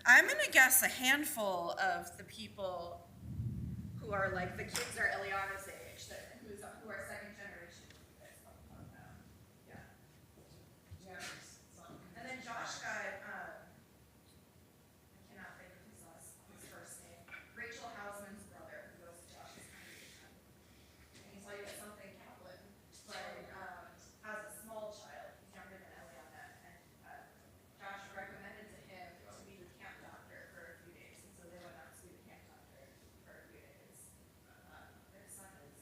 I'm gonna guess a handful of the people who are like, the kids are Eliana's age, who are second generation. You guys don't know. Yeah. Yeah. And then Josh got, I cannot think of his first name. Rachel Hausman's brother, who goes to Josh's congregation. And he's like something Kaplan, but has a small child. He's younger than Eliana, and Josh recommended to him to be the camp doctor for a few days, and so they went out to be the camp doctor for a few days. Their son is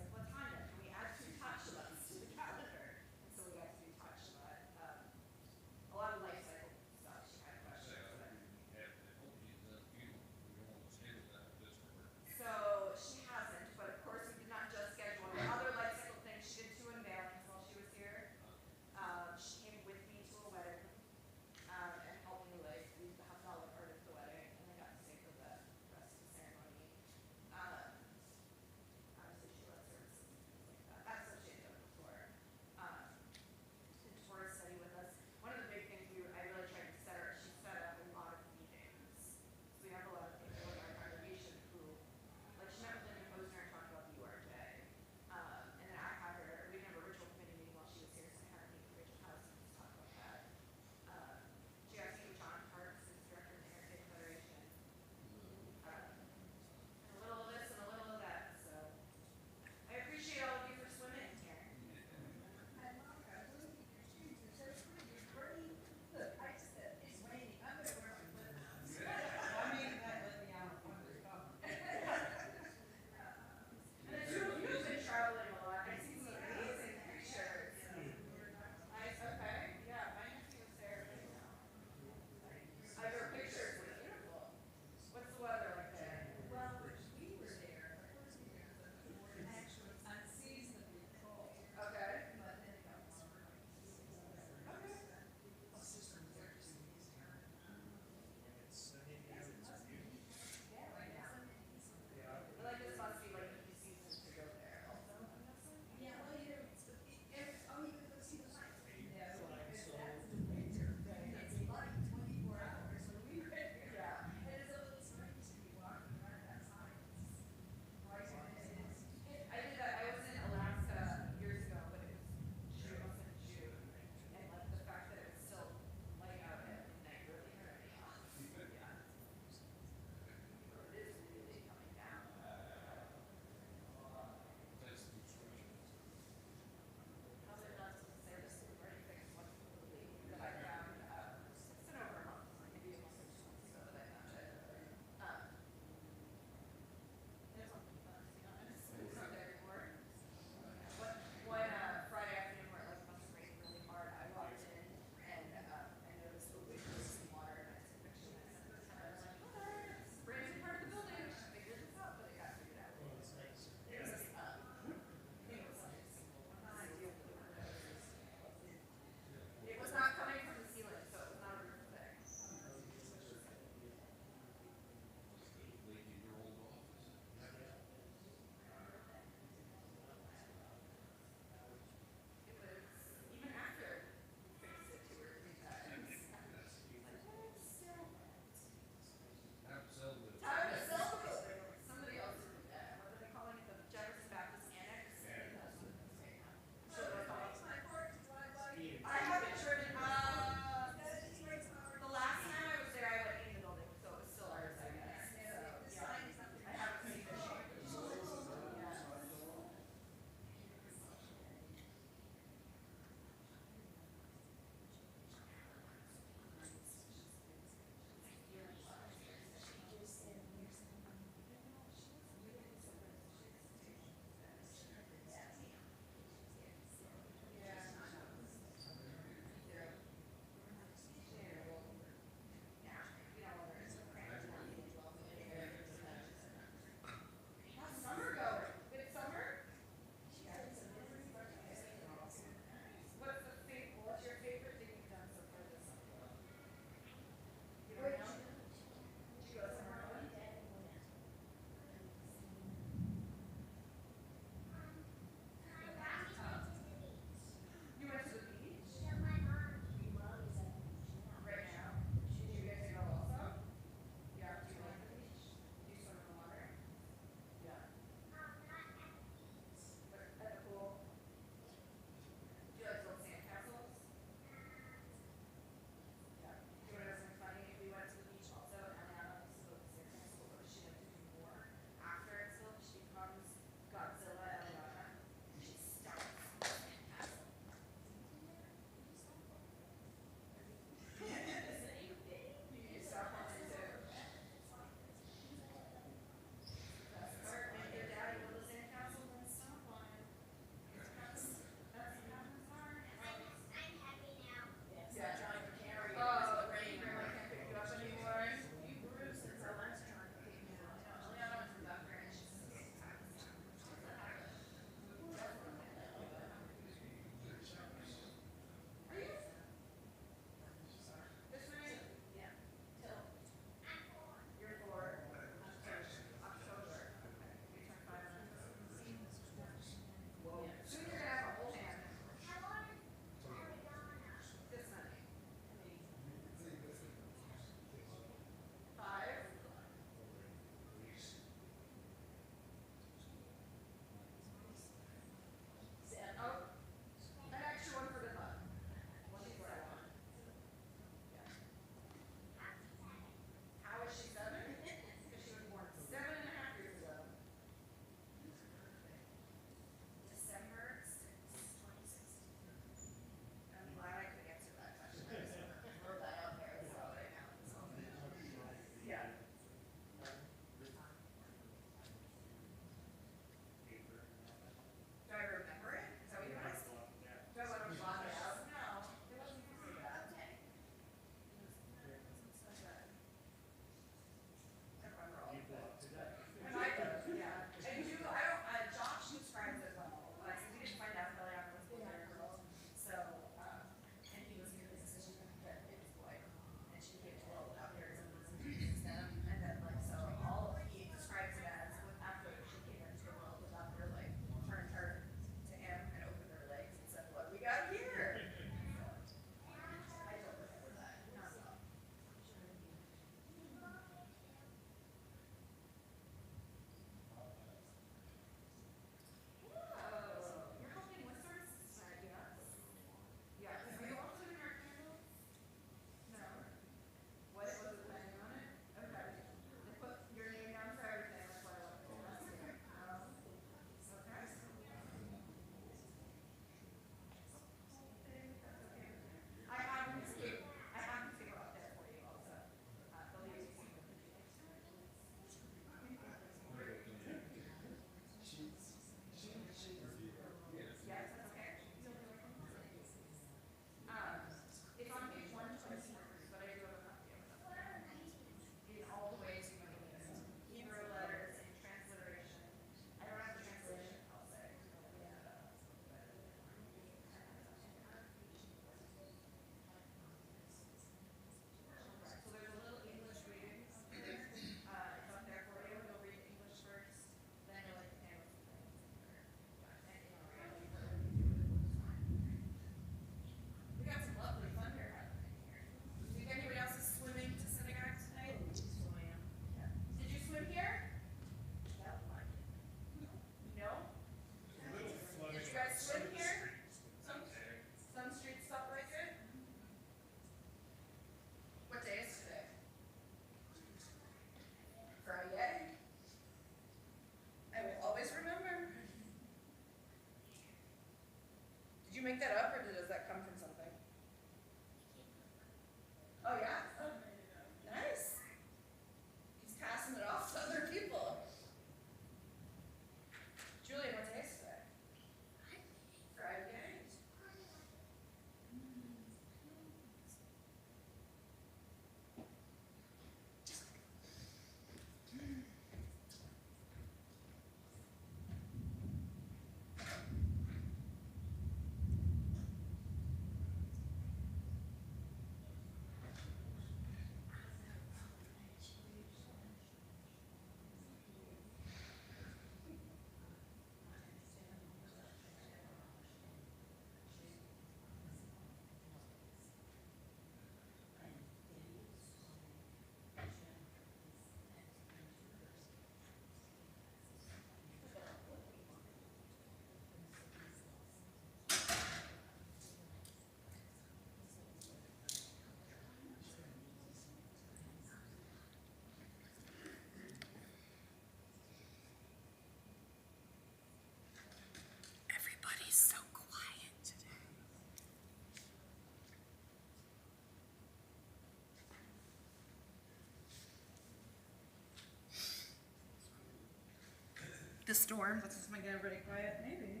the storm. Let's just make everybody quiet, maybe.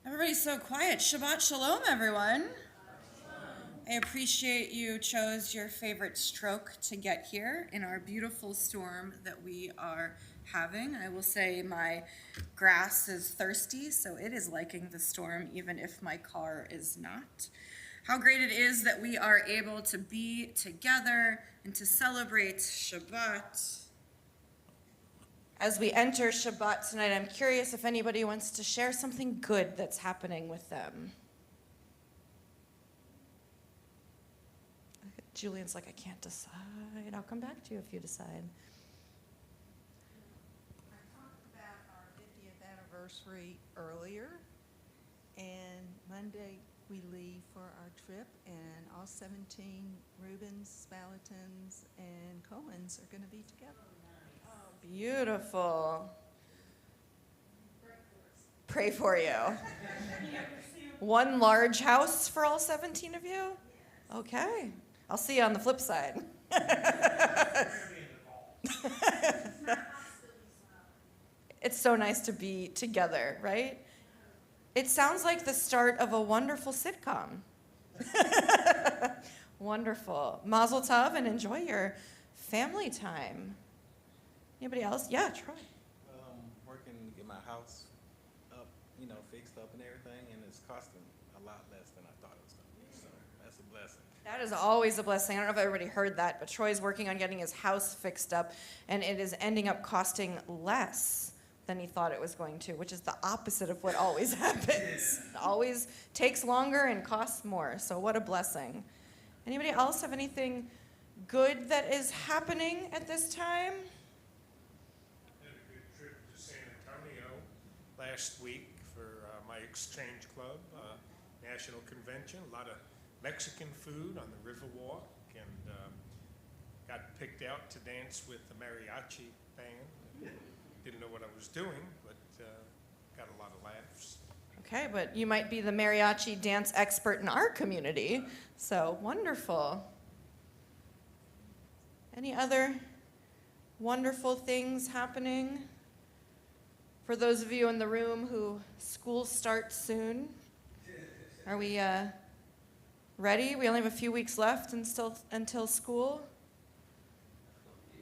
Everybody's so quiet. Shabbat shalom, everyone. I appreciate you chose your favorite stroke to get here in our beautiful storm that we are having. I will say my grass is thirsty, so it is liking the storm even if my car is not. How great it is that we are able to be together and to celebrate Shabbat. As we enter Shabbat tonight, I'm curious if anybody wants to share something good that's happening with them. Julian's like, I can't decide. I'll come back to you if you decide. I talked about our 50th anniversary earlier, and Monday we leave for our trip, and all 17 Rubens, Spalletons, and Cohens are going to be together. Beautiful. Pray for you. One large house for all 17 of you? Okay. I'll see you on the flip side. It's so nice to be together, right? It sounds like the start of a wonderful sitcom. Wonderful. Mazel tov and enjoy your family time. Anybody else? Yeah, Troy. Working to get my house up, fixed up and everything, and it's costing a lot less than I thought it was going to be. So that's a blessing. That is always a blessing. I don't know if everybody heard that, but Troy's working on getting his house fixed up, and it is ending up costing less than he thought it was going to, which is the opposite of what always happens. It always takes longer and costs more, so what a blessing. Anybody else have anything good that is happening at this time? Had a good trip to San Antonio last week for my exchange club, national convention. A lot of Mexican food on the Riverwalk, and got picked out to dance with the mariachi band. Didn't know what I was doing, but got a lot of laughs. Okay, but you might be the mariachi dance expert in our community, so wonderful. Any other wonderful things happening for those of you in the room who school starts soon? Are we ready? We only have a few weeks left until school.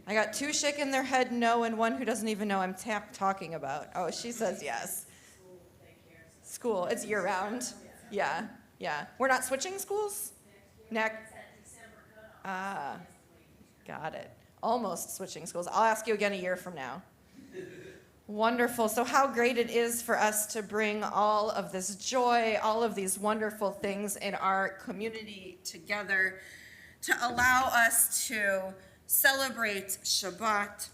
I got two shaking their head no and one who doesn't even know I'm talking about. Oh, she says yes. School, it's year round. Yeah. We're not switching schools? Next. Ah, got it. Almost switching schools. I'll ask you again a year from now. Wonderful. So how great it is for us to bring all of this joy, all of these wonderful things in our community together to allow us to celebrate Shabbat.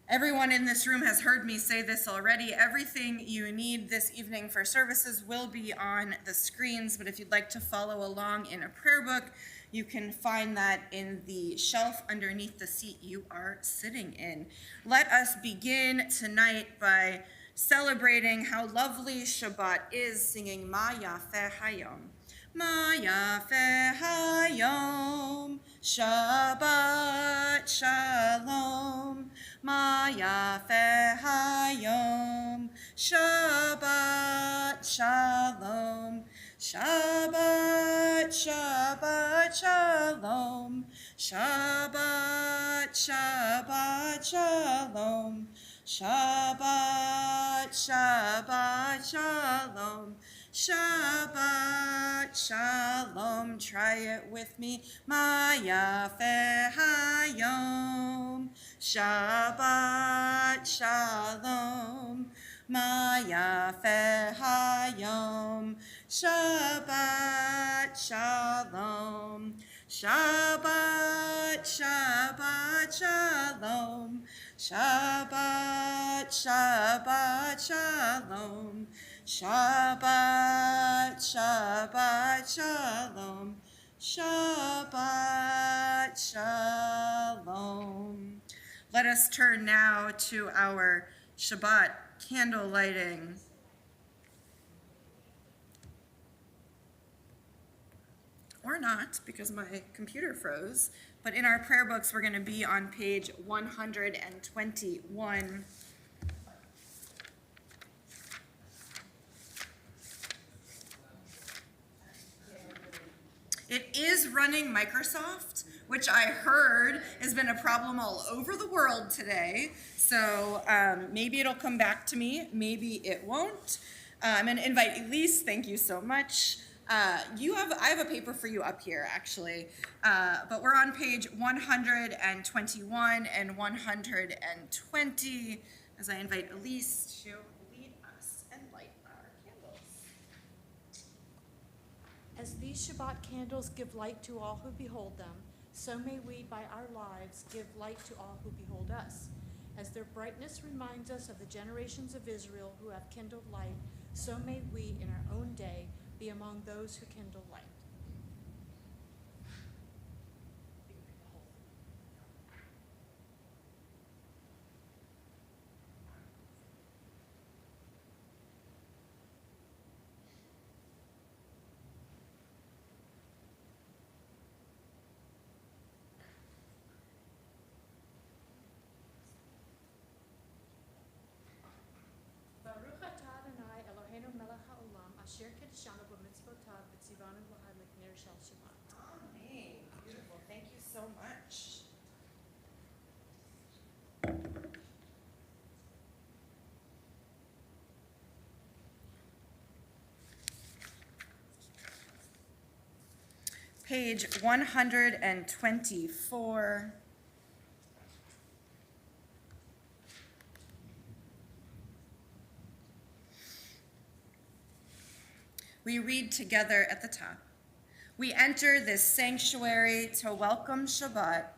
Everyone in this room has heard me say this already. Everything you need this evening for services will be on the screens, but if you'd like to follow along in a prayer book, you can find that in the shelf underneath the seat you are sitting in. Let us begin tonight by celebrating how lovely Shabbat is, singing Ma Yafeh Hayom. Ma Yafeh Hayom, Shabbat Shalom. Ma Yafeh Hayom, Shabbat Shalom. Shabbat, Shabbat Shalom. Shabbat, Shabbat Shalom. Shabbat, Shabbat Shalom. Shabbat Shalom. Try it with me. Ma Yafeh Hayom. Shabbat Shalom. Ma Yafeh Hayom. Shabbat Shalom. Shabbat, Shabbat, Shalom. Shabbat, Shabbat, Shalom. Shabbat, Shabbat, Shalom. Shabbat, Shalom. Let us turn now to our Shabbat candle lighting. Or not, because my computer froze. But in our prayer books, we're going to be on page 121. It is running Microsoft, which I heard has been a problem all over the world today. So maybe it'll come back to me, maybe it won't. I'm going to invite Elise, thank you so much. I have a paper for you up here, actually, but we're on page 121 and 120 as I invite Elise to lead us and light our candles. As these Shabbat candles give light to all who behold them, so may we by our lives give light to all who behold us. As their brightness reminds us of the generations of Israel who have kindled light, so may we in our own day be among those who kindle light. Baruch atah Adonai Eloheinu melech haolam asher kiddushanu b'mitzvotav v'tzivanu l'hadlik ner shel Shabbat. Amen. Beautiful. Thank you so much. Page 124. We read together at the top. We enter this sanctuary to welcome Shabbat.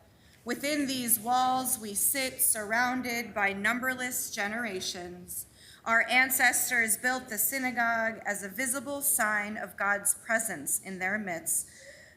Within these walls, we sit surrounded by numberless generations. Our ancestors built the synagogue as a visible sign of God's presence in their midst.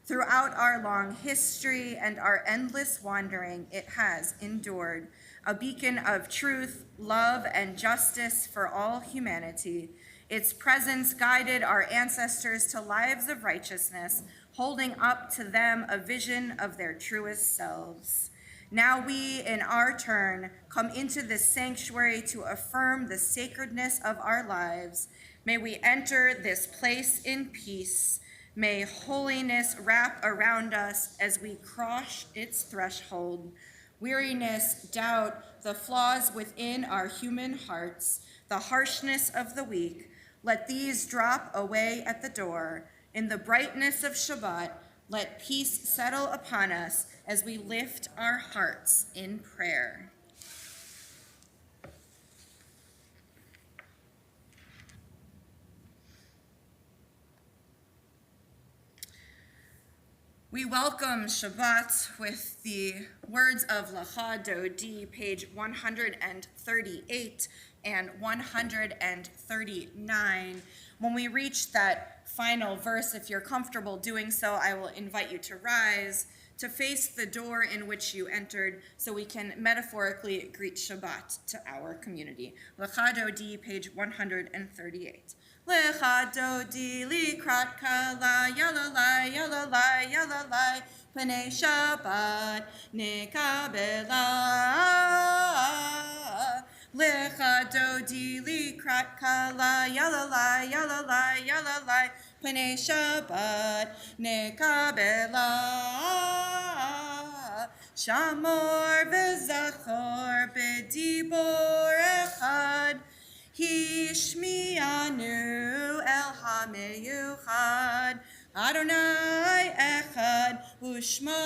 Throughout our long history and our endless wandering, it has endured, a beacon of truth, love, and justice for all humanity. Its presence guided our ancestors to lives of righteousness, holding up to them a vision of their truest selves. Now we, in our turn, come into this sanctuary to affirm the sacredness of our lives. May we enter this place in peace. May holiness wrap around us as we cross its threshold. Weariness, doubt, the flaws within our human hearts, the harshness of the weak, let these drop away at the door. In the brightness of Shabbat, let peace settle upon us as we lift our hearts in prayer. We welcome Shabbat with the words of Lecha Dodi, page 138 and 139. When we reach that final verse, if you're comfortable doing so, I will invite you to rise, to face the door in which you entered, so we can metaphorically greet Shabbat to our community. Lecha Dodi, page 138. Lecha Dodi likrat kala, yalalai, yalalai, yalalai, Pnei Shabbat nekabela. Lecha Dodi likrat kala, yalalai, yalalai, yalalai, Pnei Shabbat nekabela. Shamor v'zachor b'dibor echad, Hishmianu el ha-meyuchad, Adonai echad, Ushmo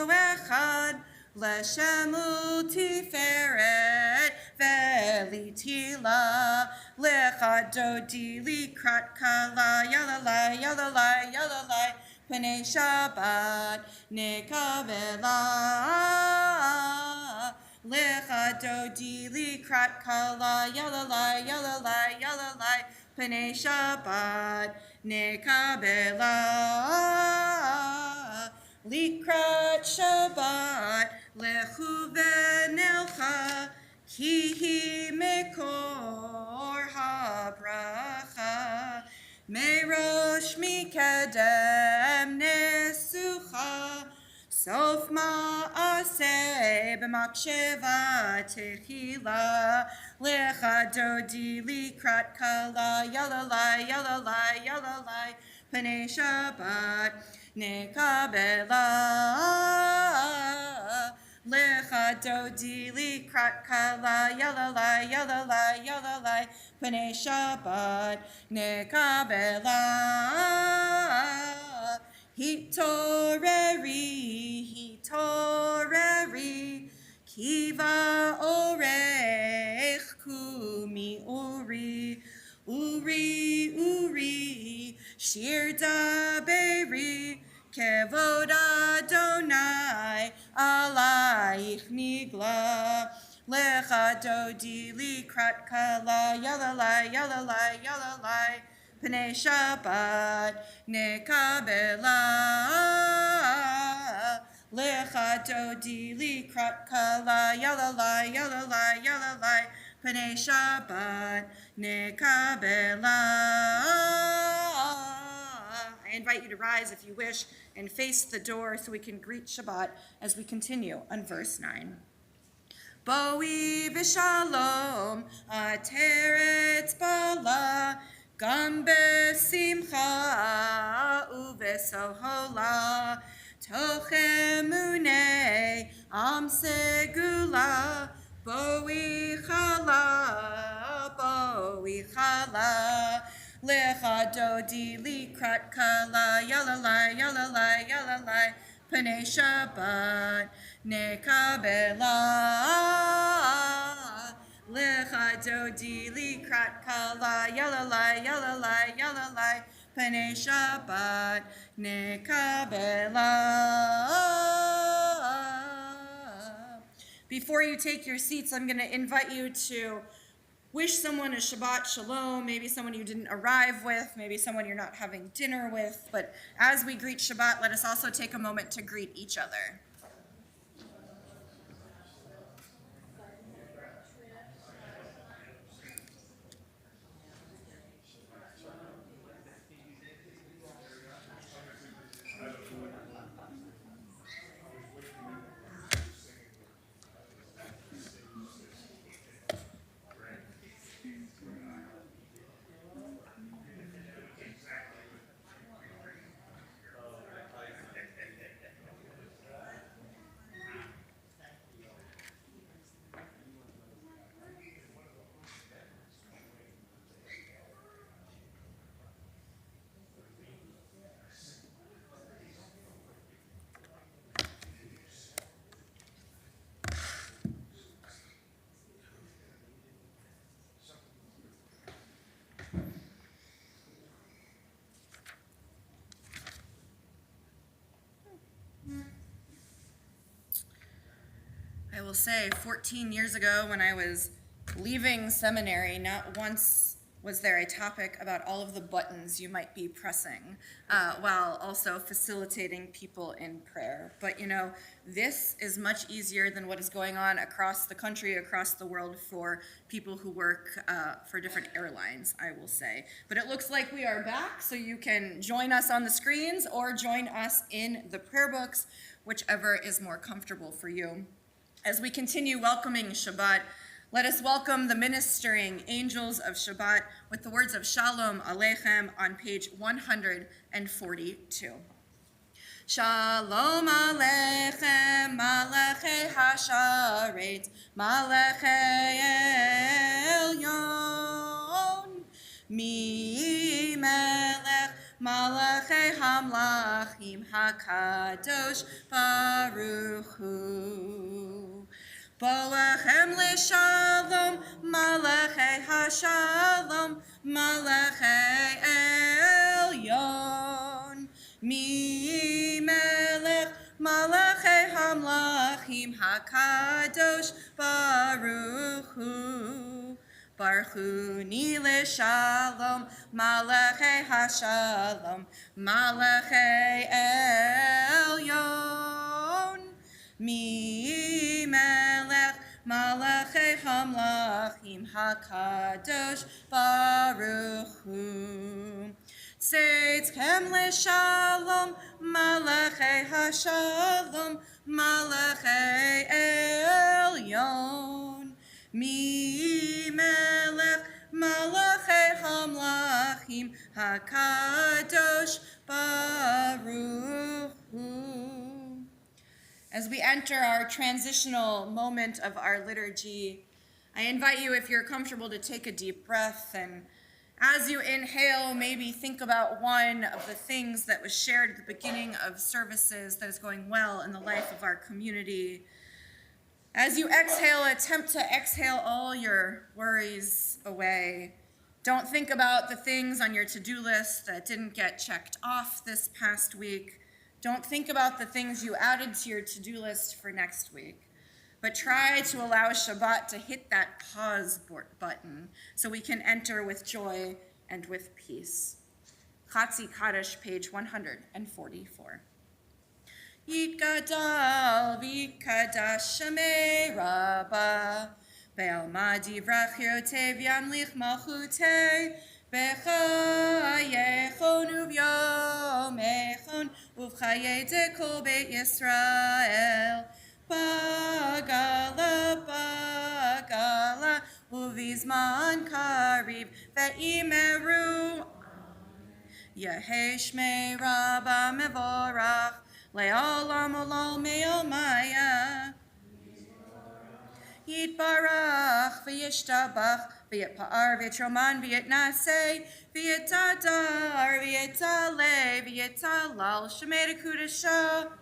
echad, L'shemu tiferet ve'litila, Lecha Dodi likrat kala, yalalai, yalalai, yalalai, Pnei Shabbat nekavela. Lecha dodi likrat kala yalalai yalalai yalalai. Pnei Shabbat nekabela. Likrat Shabbat lechu v'nelcha ki hi mekor habracha. Merosh mikedem nesucha sof ma'aseh b'maksheva techila lecha dodi likrat kala yalalai yalalai yalalai pnei Shabbat nekabela. Lecha dodi likrat kala yalalai yalalai yalalai pnei Shabbat nekabela. Hitoreri kiva orech kumi uri shir daberi kevod Adonai alayich nigla. Lecha dodi likrat kala yalalai yalalai yalalai pnei Shabbat nekabela. Lecha dodi likrat kala yalalai yalalai yalalai pnei Shabbat nekabela. I invite you to rise if you wish and face the door so we can greet Shabbat as we continue on verse 9. Boi v'shalom ateret bala gam besimcha uvesohola toch emunei am segula boi chala lecha dodi likrat kala yalalai yalalai yalalai pnei Shabbat nekabela. Lecha dodi likrat kala yalalai yalalai yalalai pnei Shabbat nekabela. Before you take your seats, I'm going to invite you to wish someone a Shabbat Shalom, maybe someone you didn't arrive with, maybe someone you're not having dinner with. But as we greet Shabbat, let us also take a moment to greet each other. I will say 14 years ago when I was leaving seminary, not once was there a topic about all of the buttons you might be pressing while also facilitating people in prayer. But you know, this is much easier than what is going on across the country, across the world for people who work for different airlines, I will say. But it looks like we are back, so you can join us on the screens or join us in the prayer books, whichever is more comfortable for you. As we continue welcoming Shabbat, let us welcome the ministering angels of Shabbat with the words of Shalom Aleichem on page 142. Shalom Aleichem, Malachei Hasharet, Malachei Elyon, Mi Melech, Malachei Hamlachim, HaKadosh Baruch Hu. Boachem leShalom, Malachei Hashalom, Malachei Elyon, Mi melech malachei hamlachim hakadosh baruch hu. Baruch hu ni l'shalom malachei hashalom malachei elyon. Mi melech malachei hamlachim hakadosh baruch hu. Tzedkem l'shalom malachei hashalom malachei elyon. Mi melech malachei hamlachim hakadosh baruch hu. As we enter our transitional moment of our liturgy, I invite you, if you're comfortable, to take a deep breath, and as you inhale, maybe think about one of the things that was shared at the beginning of services that is going well in the life of our community. As you exhale, attempt to exhale all your worries away. Don't think about the things on your to-do list that didn't get checked off this past week. Don't think about the things you added to your to-do list for next week. But try to allow Shabbat to hit that pause button so we can enter with joy and with peace. Chatzi Kaddish, page 144. Yitgadal v'kadash Shemei Rabbah Be'alma divrach yotev yamlich malchutei B'chayechon uvyomechon Uv'chayei dekol Beit Yisrael Bagala, bagala, uvizman kariv, ve'imeru. Yehei shmei Rabba mevorach, le'olam olol me'omaya. Yitbarach, v'yishtabach, v'yitpa'ar, v'yitroman, v'yitnaseh, v'yitadar, v'yitaleh, v'yitalal, shemei dekudashah.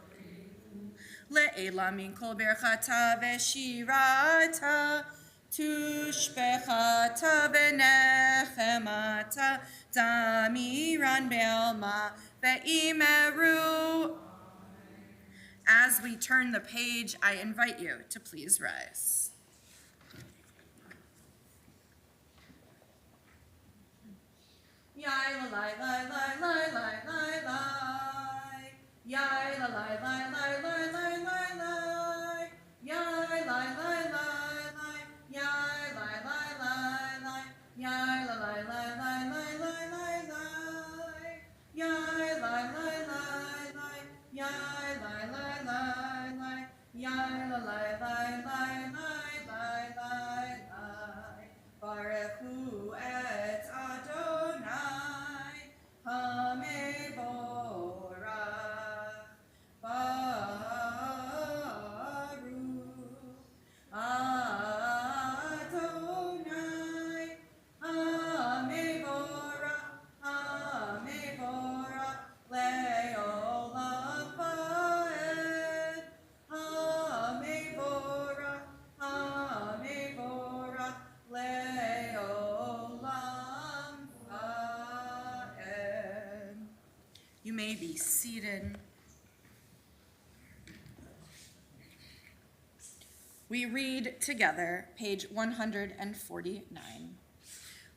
Le'ela min kol berchata v'shirata tushbechata v'nechemata damiran be'alma ve'imeru. As we turn the page, I invite you to please rise. Yai la lai lai lai lai lai lai lai. Yai la lai lai lai lai lai lai lai. Yai lai lai lai lai. Yai lai lai lai lai. Yai la lai lai lai lai lai lai lai. Yai lai lai lai lai. Yai lai lai lai lai. Yai la lai lai lai lai lai lai lai. Baruch hu et Adonai Hamevorach. Baruch Adonai Hamevorach, Hamevorach le'olam va'ed. Hamevorach, Hamevorach le'olam va'ed. You may be seated. We read together, page 149.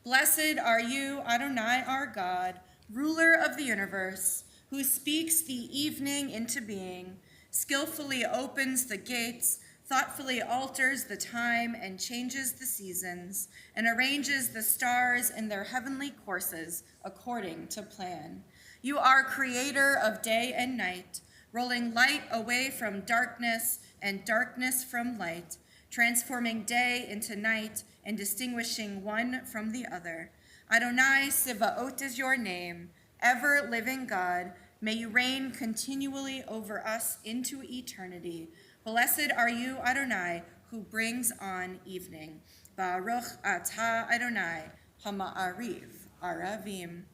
Blessed are you, Adonai our God, ruler of the universe, who speaks the evening into being, skillfully opens the gates, thoughtfully alters the time and changes the seasons, and arranges the stars in their heavenly courses according to plan. You are creator of day and night, rolling light away from darkness and darkness from light, transforming day into night and distinguishing one from the other. Adonai Sivaot is your name, ever-living God. May you reign continually over us into eternity. Blessed are you, Adonai, who brings on evening. Baruch atah Adonai, hama'ariv aravim.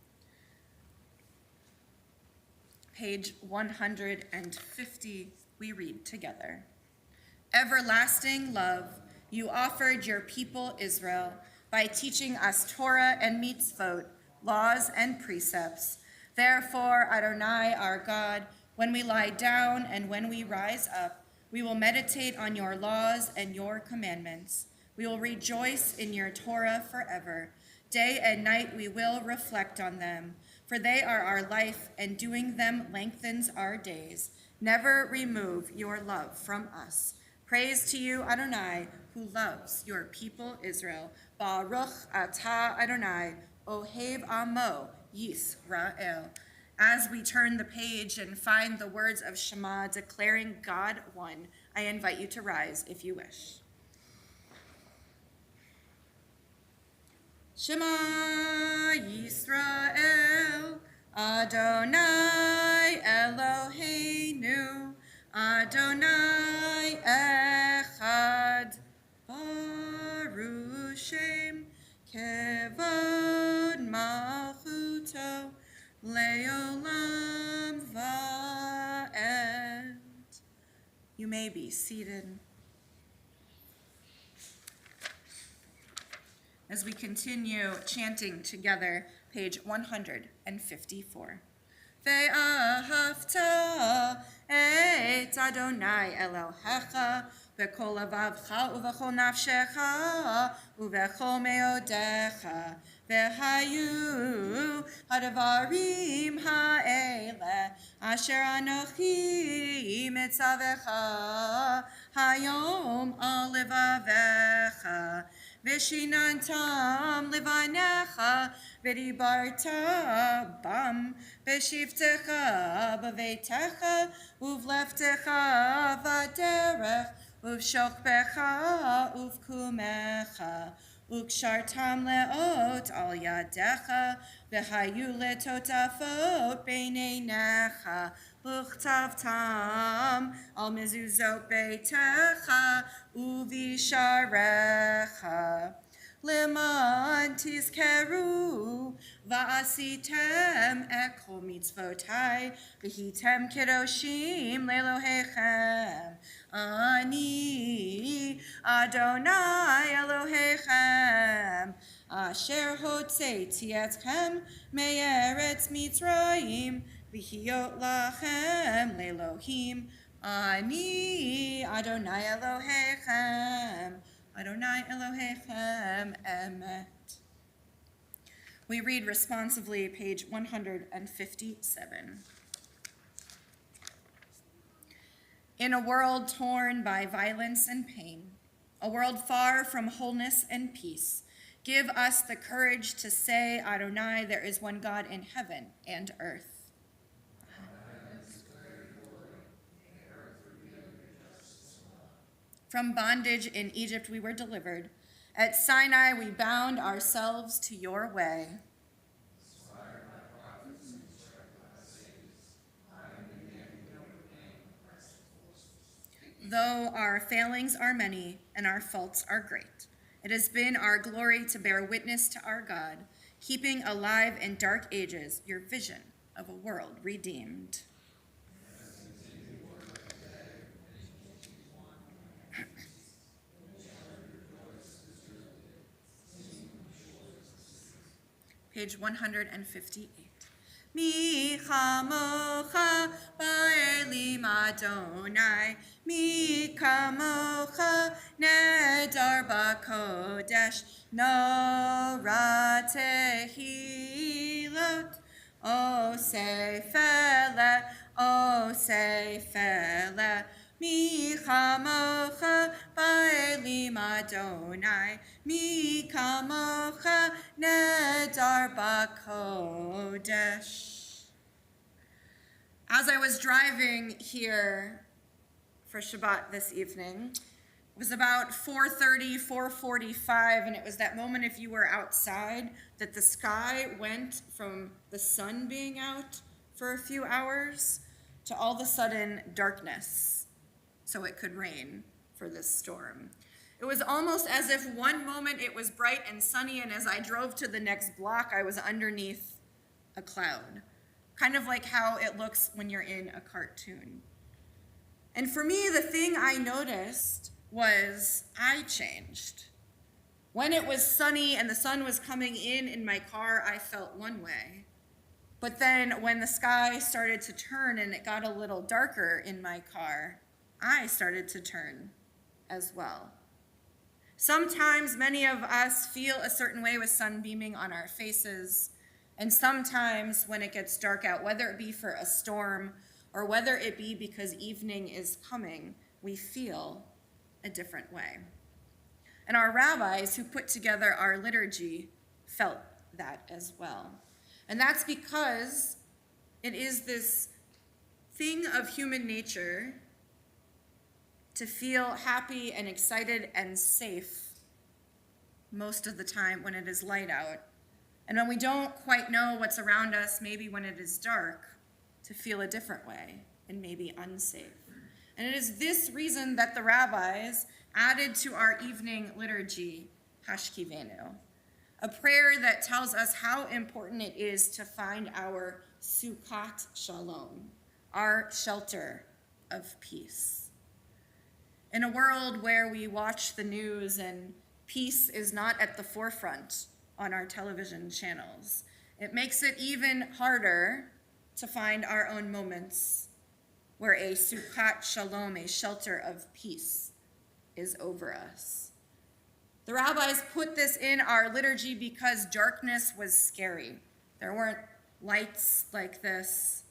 Page 150, we read together. Everlasting love, you offered your people Israel by teaching us Torah and mitzvot, laws and precepts. Therefore, Adonai, our God, when we lie down and when we rise up, we will meditate on your laws and your commandments. We will rejoice in your Torah forever. Day and night we will reflect on them, for they are our life, and doing them lengthens our days. Never remove your love from us. Praise to you, Adonai, who loves your people Israel. Baruch atah Adonai, ohev amo Yisrael. As we turn the page and find the words of Shema declaring God one, I invite you to rise if you wish. Shema Yisrael, Adonai Eloheinu, Adonai Echad, Baruch Shem, Kevod Malchuto, Leolam Va'ed. You may be seated. As we continue chanting together, page 154. Ve'ahavta et Adonai Elohecha v'kol lavavcha uv'chol nafshecha uv'chol meodecha v'hayu hadavarim ha'ele asher anochi mitzavecha hayom al levavecha Vishinantam livanecha, v'dibarta bam, v'shivtecha b'veitecha, uvleftecha v'derech, uvshokbecha uvkumecha, ukshartam leot al yadecha, v'hayu letotafot beineinecha, Uchtavtam al mezuzot beitecha uvisharecha leman tizkeru va'asitem ekol mitzvotai v'hitem kedoshim lelohechem ani Adonai Elohechem asher hotzeiti etchem me'eretz Mitzrayim V'hiyot lachem le'Elohim, ani Adonai Elohechem, Adonai Elohechem emet. We read responsively page 157. In a world torn by violence and pain, a world far from wholeness and peace, give us the courage to say, Adonai, there is one God in heaven and earth. From bondage in Egypt we were delivered. At Sinai we bound ourselves to your way. Though our failings are many and our faults are great, it has been our glory to bear witness to our God, keeping alive in dark ages your vision of a world redeemed. Page 158. Mi chamocha ba'elim Adonai, mi kamocha nedar b'kodesh, nora tehilot, o seifele, mi chamocha ba'elim Adonai, mi kamocha nedar b'kodesh. As I was driving here for Shabbat this evening, it was about 4:30, 4:45, and it was that moment if you were outside that the sky went from the sun being out for a few hours to all of a sudden darkness, so it could rain for this storm. It was almost as if one moment it was bright and sunny, and as I drove to the next block, I was underneath a cloud. Kind of like how it looks when you're in a cartoon. And for me, the thing I noticed was I changed. When it was sunny and the sun was coming in my car, I felt one way. But then when the sky started to turn and it got a little darker in my car, I started to turn as well. Sometimes many of us feel a certain way with sun beaming on our faces, and sometimes when it gets dark out, whether it be for a storm or whether it be because evening is coming, we feel a different way. And our rabbis who put together our liturgy felt that as well. And that's because it is this thing of human nature to feel happy and excited and safe most of the time when it is light out. And when we don't quite know what's around us, maybe when it is dark, to feel a different way and maybe unsafe. And it is this reason that the rabbis added to our evening liturgy Hashkivenu, a prayer that tells us how important it is to find our Sukkot Shalom, our shelter of peace. In a world where we watch the news and peace is not at the forefront on our television channels, it makes it even harder to find our own moments where a Sukkot Shalom, a shelter of peace, is over us. The rabbis put this in our liturgy because darkness was scary. There weren't lights like this.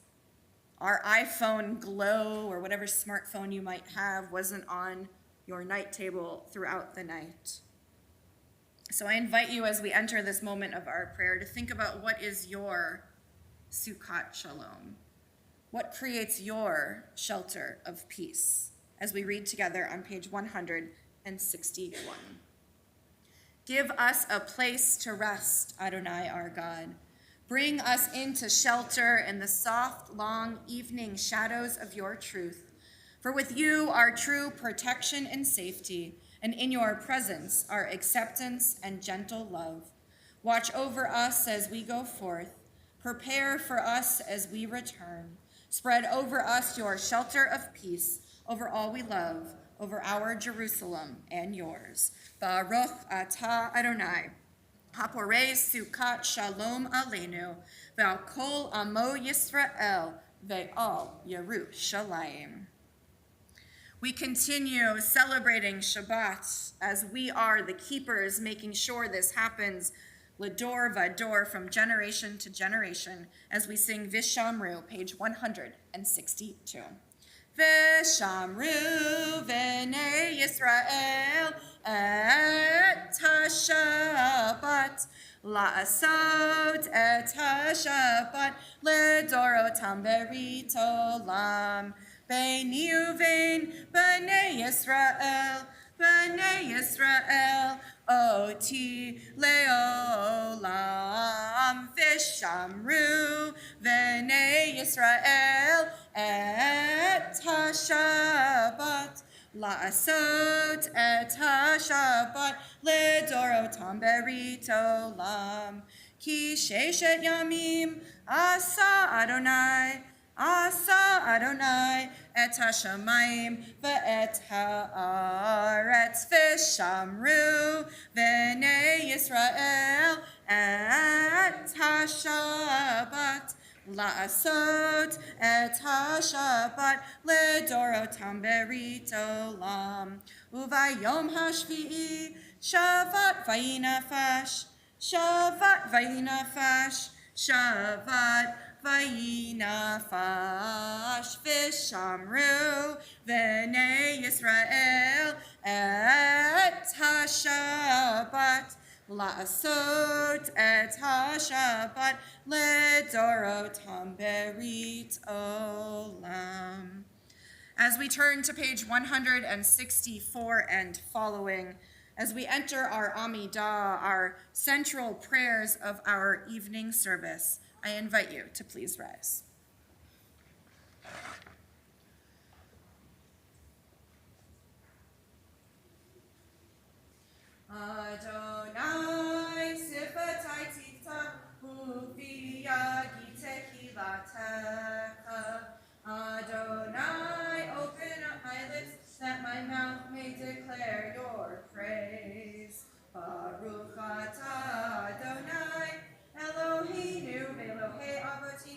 Our iPhone Glow or whatever smartphone you might have wasn't on your night table throughout the night. So I invite you as we enter this moment of our prayer to think about what is your Sukkot Shalom. What creates your shelter of peace? As we read together on page 161. Give us a place to rest, Adonai our God. Bring us into shelter in the soft, long evening shadows of your truth. For with you are true protection and safety, and in your presence are acceptance and gentle love. Watch over us as we go forth. Prepare for us as we return. Spread over us your shelter of peace, over all we love, over our Jerusalem and yours. Baruch atah Adonai, haporei Sukkot Shalom aleinu, ve'al kol amo Yisrael, ve'al Yerushalayim. We continue celebrating Shabbat as we are the keepers, making sure this happens Lador Vador from generation to generation as we sing Vishamru, page 162. Vishamru v'nei Yisrael et ha-Shabbat la'asot et ha-Shabbat ledorotam berit olam beini uvein b'nei Yisrael oti leolam vishamru v'nei Yisrael et ha-Shabbat la'asot et ha-Shabbat ledorotam berit olam ki sheshet yamim asa Adonai et ha-shamayim ve'et ha'aretz v'shamru v'nei Yisrael et ha-Shabbat la'asot et ha-Shabbat ledorotam berit olam uvayom hashvi'i shavat vayinafash vayinafash v'shamru v'nei Yisrael et ha-Shabbat la'asot et ha-Shabbat ledorotam berit olam. As we turn to page 164 and following, as we enter our Amidah, our central prayers of our evening service, I invite you to please rise. Adonai sifatai tifta uviyagi tehilatecha. Adonai, open up my lips that my mouth may declare your praise. Baruch atah Adonai, Eloheinu ve'Elohei avoti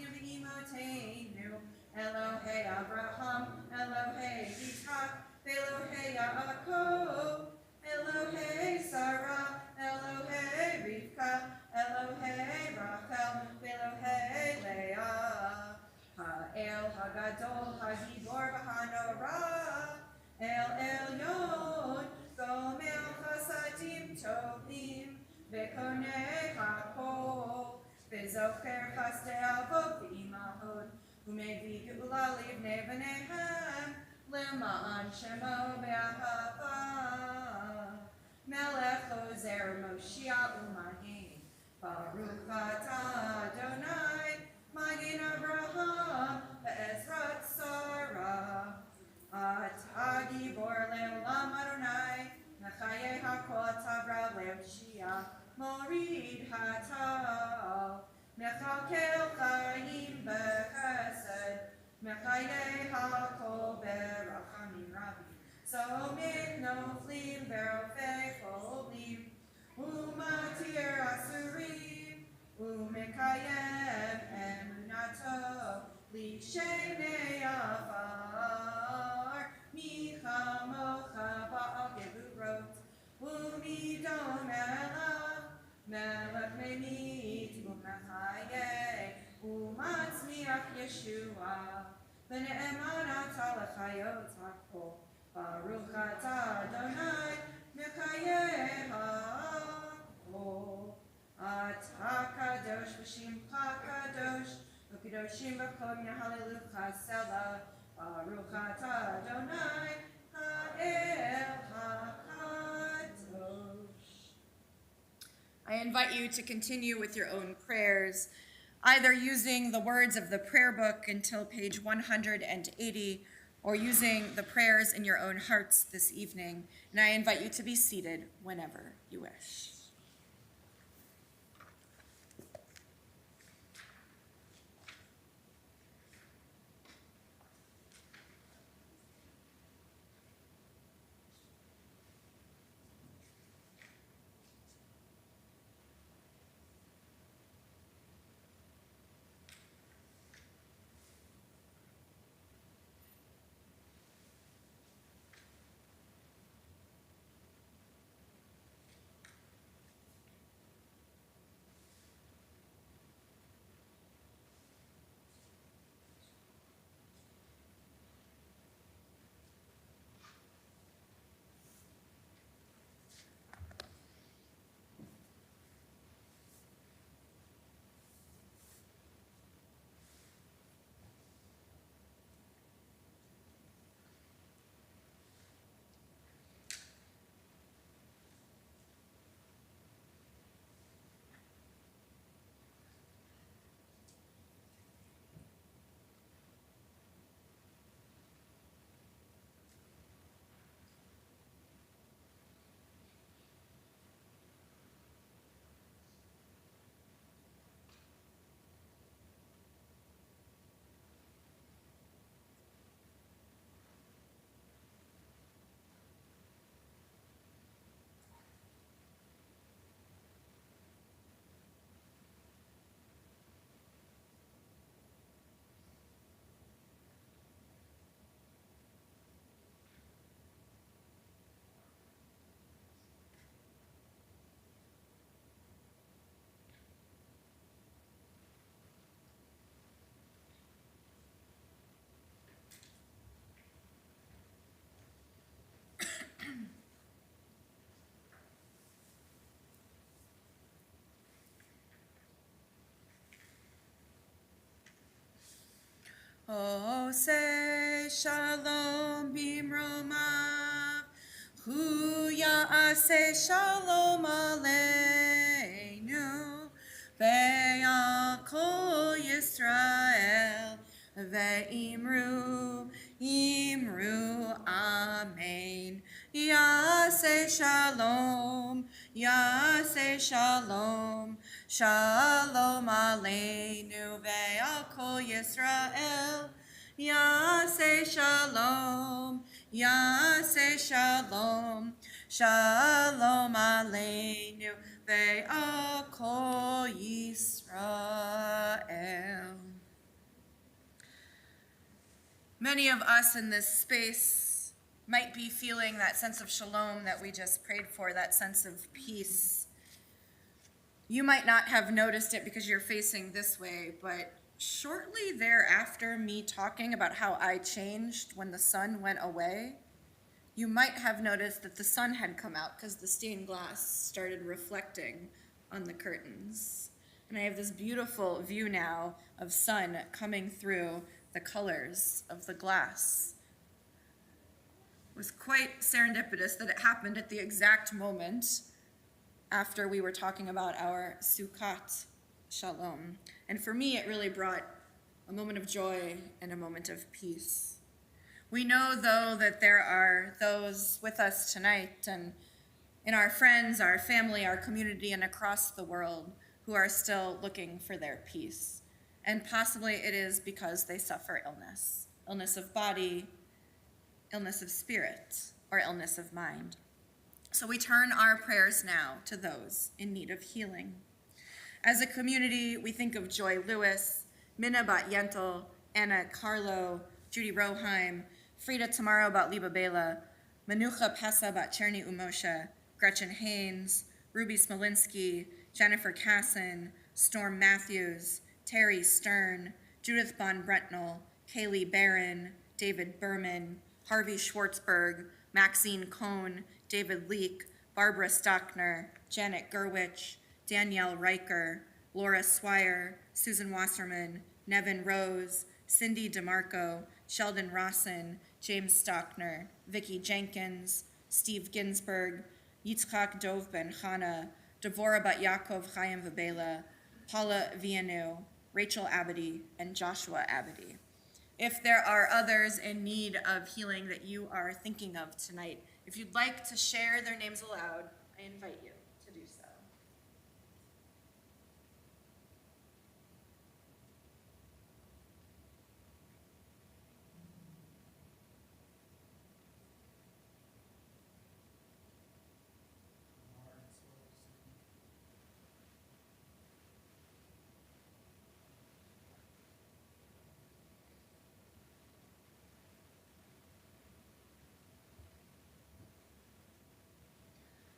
Benehem, Lema'an Shemo Be'ahava, Melech Ozer Moshiach U'Magin, Baruch Atah Adonai, Magin Abraham, Be'ezrat Sarah, Atah Gibor Le'olam Adonai, Mechaye HaKol Tavra Le'Oshiach, Morid Hatal, Mechalkel Chaim Bechesed, Mechaye HaKol Berachamim Rabbi, Somit Noflim Berofei Cholim, Umatir Asurim, Umekayem Emunato, Lishenei Afar, Michamocha Ba'al Gevurot, Umidon Elav, Melech Memit, Umechaye, Umatzmiach Yeshua, V'ne'eman Atah L'chayot HaKol, Baruch Atah Adonai, Mekayeh HaKol, Atah Kadosh V'Shimcha Kadosh, V'Kadoshim V'Kom Yahalelucha Selah, Baruch Atah Adonai, Ha'el HaKadosh. I invite you to continue with your own prayers, either using the words of the prayer book until page 180, or using the prayers in your own hearts this evening. And I invite you to be seated whenever you wish. Ose shalom bimromav, hu ya'aseh shalom aleinu, ve'al kol Yisrael, ve'imru, imru, amen. Ya'aseh shalom, ya'aseh shalom, shalom aleinu ve'al kol Yisrael. Ya'aseh shalom, ya'aseh shalom, shalom aleinu ve'al kol Yisrael. Many of us in this space might be feeling that sense of shalom that we just prayed for, that sense of peace. You might not have noticed it because you're facing this way, but shortly thereafter, me talking about how I changed when the sun went away, you might have noticed that the sun had come out because the stained glass started reflecting on the curtains. And I have this beautiful view now of sun coming through the colors of the glass. It was quite serendipitous that it happened at the exact moment after we were talking about our Sukkot Shalom. And for me, it really brought a moment of joy and a moment of peace. We know, though, that there are those with us tonight and in our friends, our family, our community, and across the world who are still looking for their peace. And possibly it is because they suffer illness, illness of body, illness of spirit, or illness of mind. So we turn our prayers now to those in need of healing. As a community, we think of Joy Lewis, Minna Bat Yentl, Anna Carlo, Judy Roheim, Frida Tamaro Bat Liba Bela, Manucha Pesa Bat Cherny Umosha, Gretchen Haynes, Ruby Smolinski, Jennifer Casson, Storm Matthews, Terry Stern, Judith Von Brentnell, Kaylee Barron, David Berman, Harvey Schwartzberg, Maxine Cohn, David Leake, Barbara Stockner, Janet Gerwich, Danielle Riker, Laura Swire, Susan Wasserman, Nevin Rose, Cindy DeMarco, Sheldon Rawson, James Stockner, Vicki Jenkins, Steve Ginsberg, Yitzchak Dov Ben Chana, Devorah Bat Yaakov Chaim Vabela, Paula Vianu, Rachel Abadi, and Joshua Abadi. If there are others in need of healing that you are thinking of tonight, if you'd like to share their names aloud, I invite you to do so.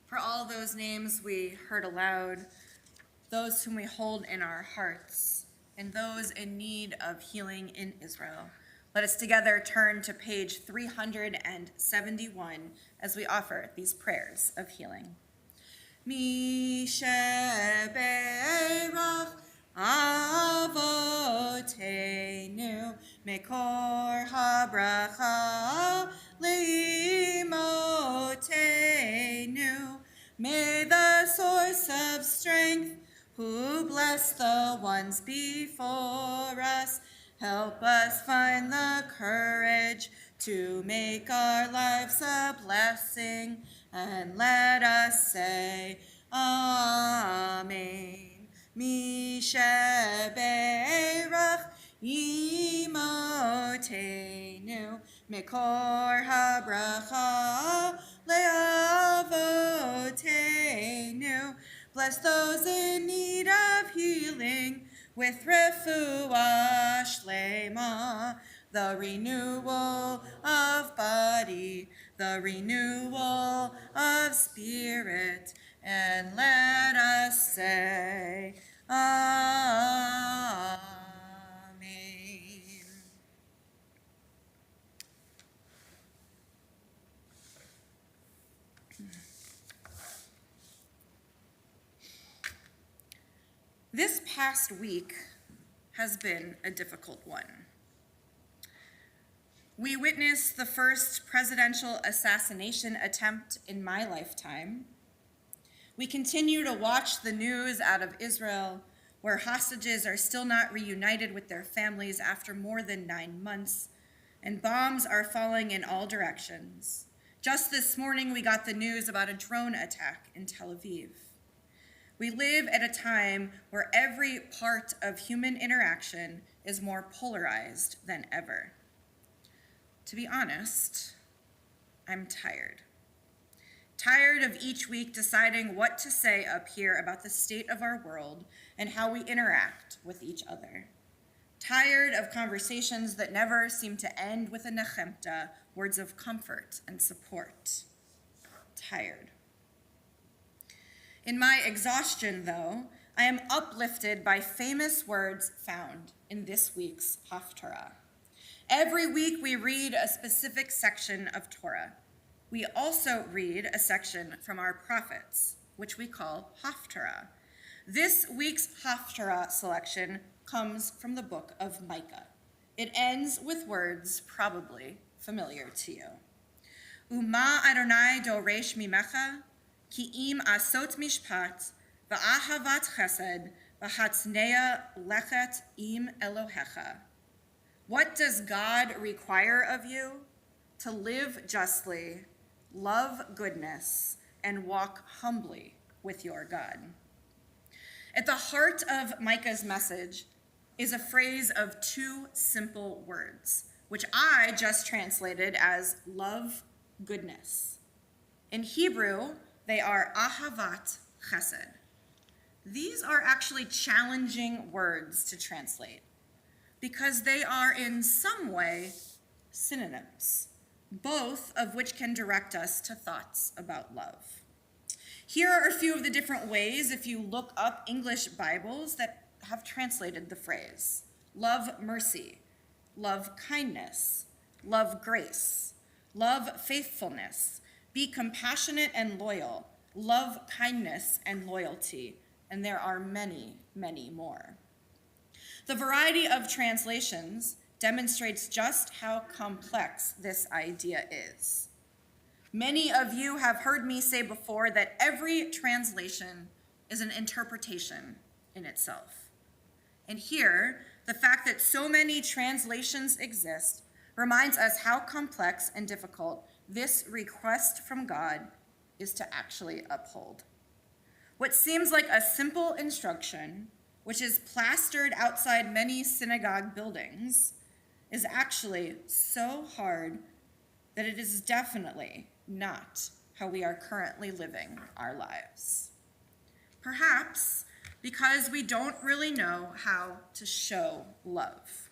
For all those names we heard aloud, those whom we hold in our hearts, and those in need of healing in Israel, let us together turn to page 371 as we offer these prayers of healing. Mi shebeirach avotenu mekor habracha leimotenu. May the source of strength, who bless the ones before us, help us find the courage to make our lives a blessing, and let us say, Amen. Mi shebeirach imotenu mekor habracha leavotenu. Bless those in need of healing with refuah shlema, the renewal of body, the renewal of spirit, and let us say, Amen. This past week has been a difficult one. We witnessed the first presidential assassination attempt in my lifetime. We continue to watch the news out of Israel, where hostages are still not reunited with their families after more than 9 months, and bombs are falling in all directions. Just this morning, we got the news about a drone attack in Tel Aviv. We live at a time where every part of human interaction is more polarized than ever. To be honest, I'm tired. Tired of each week deciding what to say up here about the state of our world and how we interact with each other. Tired of conversations that never seem to end with a nechemta, words of comfort and support. Tired. In my exhaustion, though, I am uplifted by famous words found in this week's Haftarah. Every week we read a specific section of Torah. We also read a section from our prophets, which we call Haftarah. This week's Haftarah selection comes from the book of Micah. It ends with words probably familiar to you. Uma Adonai doresh mimecha, ki im asot mishpat, va'ahavat chesed, v'hatznea lechet im Elohecha. What does God require of you? To live justly, love goodness, and walk humbly with your God. At the heart of Micah's message is a phrase of two simple words, which I just translated as love goodness. In Hebrew, they are ahavat chesed. These are actually challenging words to translate because they are in some way synonyms, both of which can direct us to thoughts about love. Here are a few of the different ways, if you look up English Bibles, that have translated the phrase. Love mercy, love kindness, love grace, love faithfulness, be compassionate and loyal, love kindness and loyalty, and there are many, many more. The variety of translations demonstrates just how complex this idea is. Many of you have heard me say before that every translation is an interpretation in itself. And here, the fact that so many translations exist reminds us how complex and difficult this request from God is to actually uphold. What seems like a simple instruction, which is plastered outside many synagogue buildings, is actually so hard that it is definitely not how we are currently living our lives. Perhaps because we don't really know how to show love.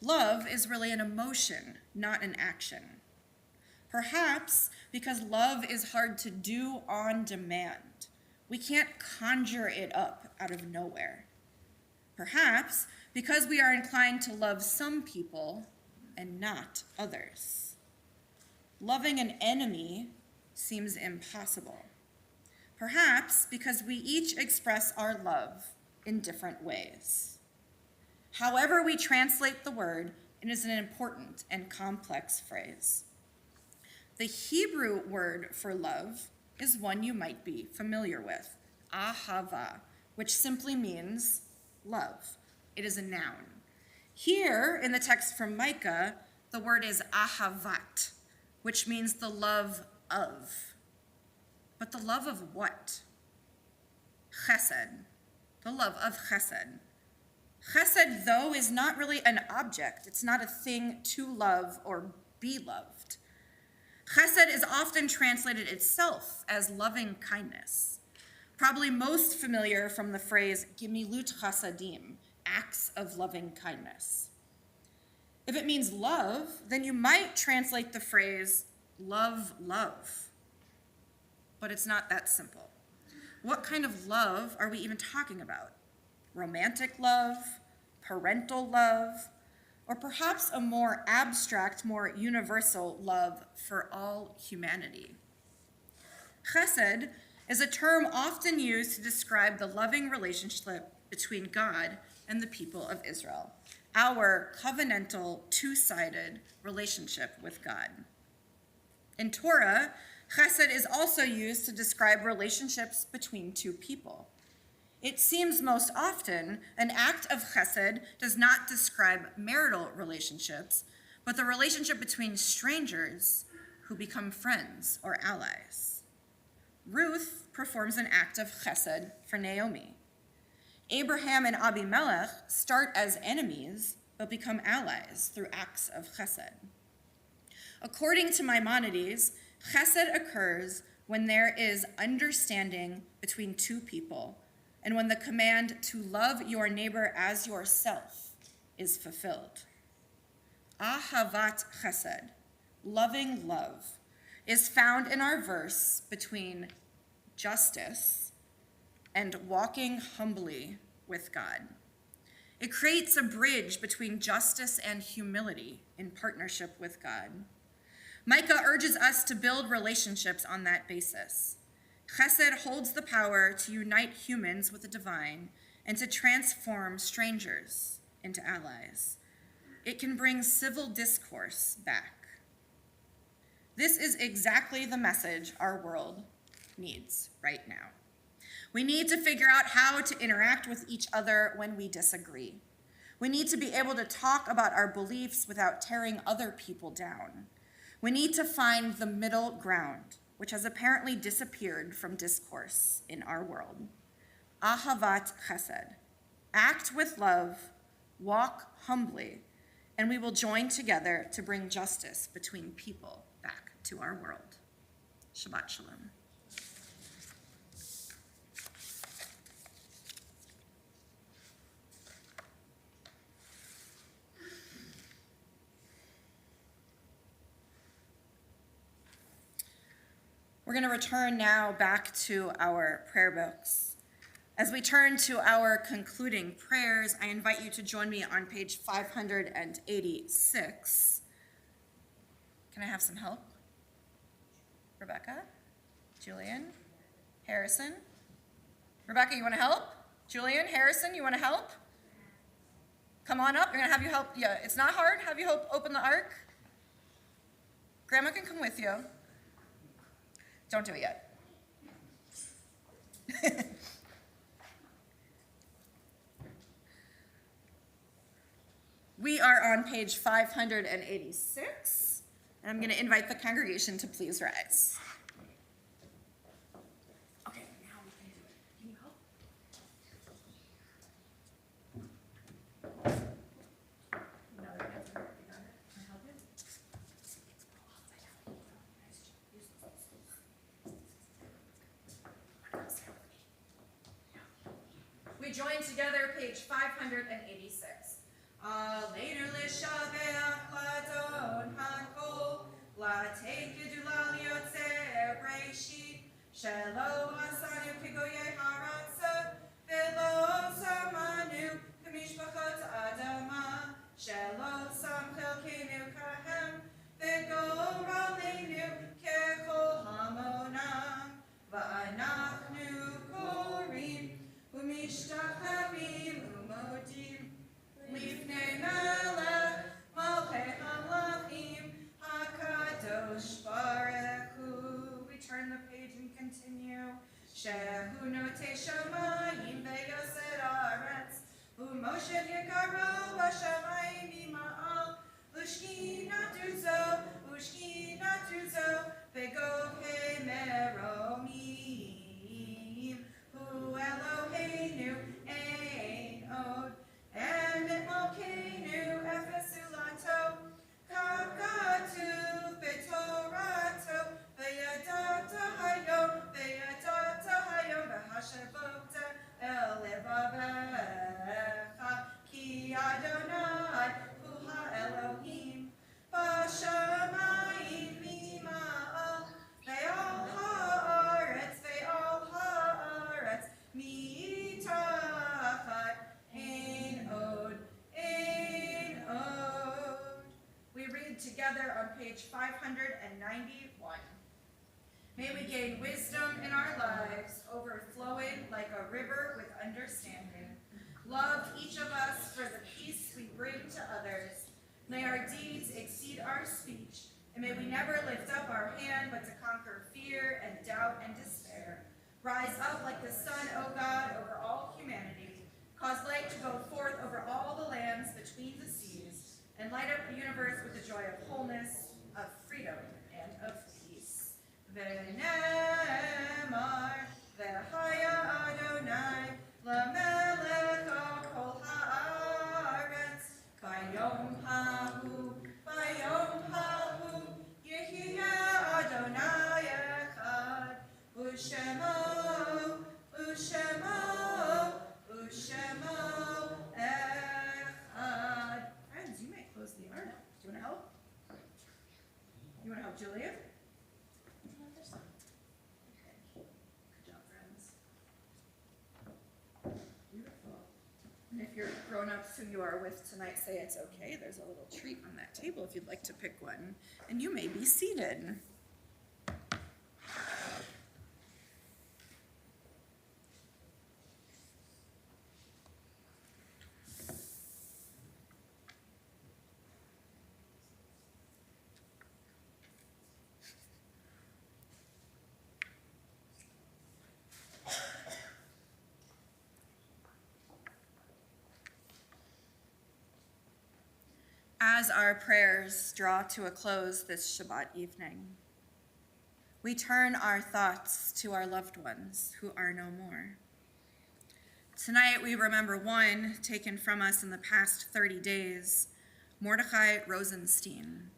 Love is really an emotion, not an action. Perhaps because love is hard to do on demand. We can't conjure it up out of nowhere. Perhaps because we are inclined to love some people and not others. Loving an enemy seems impossible. Perhaps because we each express our love in different ways. However we translate the word, it is an important and complex phrase. The Hebrew word for love is one you might be familiar with, ahava, which simply means love. It is a noun. Here in the text from Micah, the word is ahavat, which means the love of. But the love of what? Chesed, the love of chesed. Chesed, though, is not really an object. It's not a thing to love or be loved. Chesed is often translated itself as loving kindness. Probably most familiar from the phrase gimilut chasadim, acts of loving kindness. If it means love, then you might translate the phrase love, love. But it's not that simple. What kind of love are we even talking about? Romantic love, parental love, or perhaps a more abstract, more universal love for all humanity? Chesed is a term often used to describe the loving relationship between God and the people of Israel, our covenantal, two-sided relationship with God. In Torah, chesed is also used to describe relationships between two people. It seems most often an act of chesed does not describe marital relationships, but the relationship between strangers who become friends or allies. Ruth performs an act of chesed for Naomi. Abraham and Abimelech start as enemies, but become allies through acts of chesed. According to Maimonides, chesed occurs when there is understanding between two people and when the command to love your neighbor as yourself is fulfilled. Ahavat chesed, loving love, is found in our verse between justice and walking humbly with God. It creates a bridge between justice and humility in partnership with God. Micah urges us to build relationships on that basis. Chesed holds the power to unite humans with the divine and to transform strangers into allies. it can bring civil discourse back. This is exactly the message our world needs right now. We need to figure out how to interact with each other when we disagree. We need to be able to talk about our beliefs without tearing other people down. We need to find the middle ground, which has apparently disappeared from discourse in our world. Ahavat chesed. Act with love, walk humbly, and we will join together to bring justice between people back to our world. Shabbat shalom. We're going to return now back to our prayer books. As we turn to our concluding prayers, I invite you to join me on page 586. Can I have some help? Rebecca? Julian? Harrison? Rebecca, you want to help? Julian? Harrison, you want to help? Come on up. We're going to have you help. Yeah, it's not hard. Have you help open the ark. Grandma can come with you. Don't do it yet. We are on page 586, and I'm going to invite the congregation to please rise. Okay, now we can do it. Can you help? No, you got it. You got it. Can I help you? We join together page 586. Aleinu l'shabeach l'adon hakol, l'tekedu l'yotzer b'reishit, shelo asanu kegoyei haratza, v'lo samanu k'mishpachot adama, shelo sam chelkeinu kahem, v'goraleinu kechol hamonam, v'anachnu korim, u'mishtachavim u'modim, Lifnei Melech, Malchei Hamlachim, HaKadosh Baruch Hu. We turn the page and continue. Shehu notei shamayim ve'yosed haaretz, u'moshe yikaro b'shamayim ima'al, u'shkinatu zo, ve'gohei meromim, hu Eloheinu ein od. And it Malkeinu Efesulato, Kakatu Betorato, Veyadata Hayom, Behashavota Elevabecha, Ki Adonai, Huha Elohim, Bashamayim Mima'al, Ve'al Haaretz, Mitachat, Ein Od. We read together on page 591. May we gain wisdom in our lives, overflowing like a river with understanding. Love each of us for the peace we bring to others. May our deeds exceed our speech, and may we never lift up our hand but to conquer fear and doubt and despair. Rise up like the sun, O God, over all humanity. Cause light to go forth over all the lands between the seas, and light up the universe with the joy of wholeness, of freedom, and of peace. V'nemar, v'haya Adonai, l'melech kol haaretz, bayom hahu, yehiya Adonai echad, u'shemo, Ushemo echad. Friends, you may close the ark. Do you want to help? You want to help Julia? Okay. Good job, friends. Beautiful. And if your grown-ups who you are with tonight say it's okay, there's a little treat on that table if you'd like to pick one. And you may be seated. as our prayers draw to a close this Shabbat evening, we turn our thoughts to our loved ones who are no more. Tonight we remember one taken from us in the past 30 days, Mordechai Rosenstein.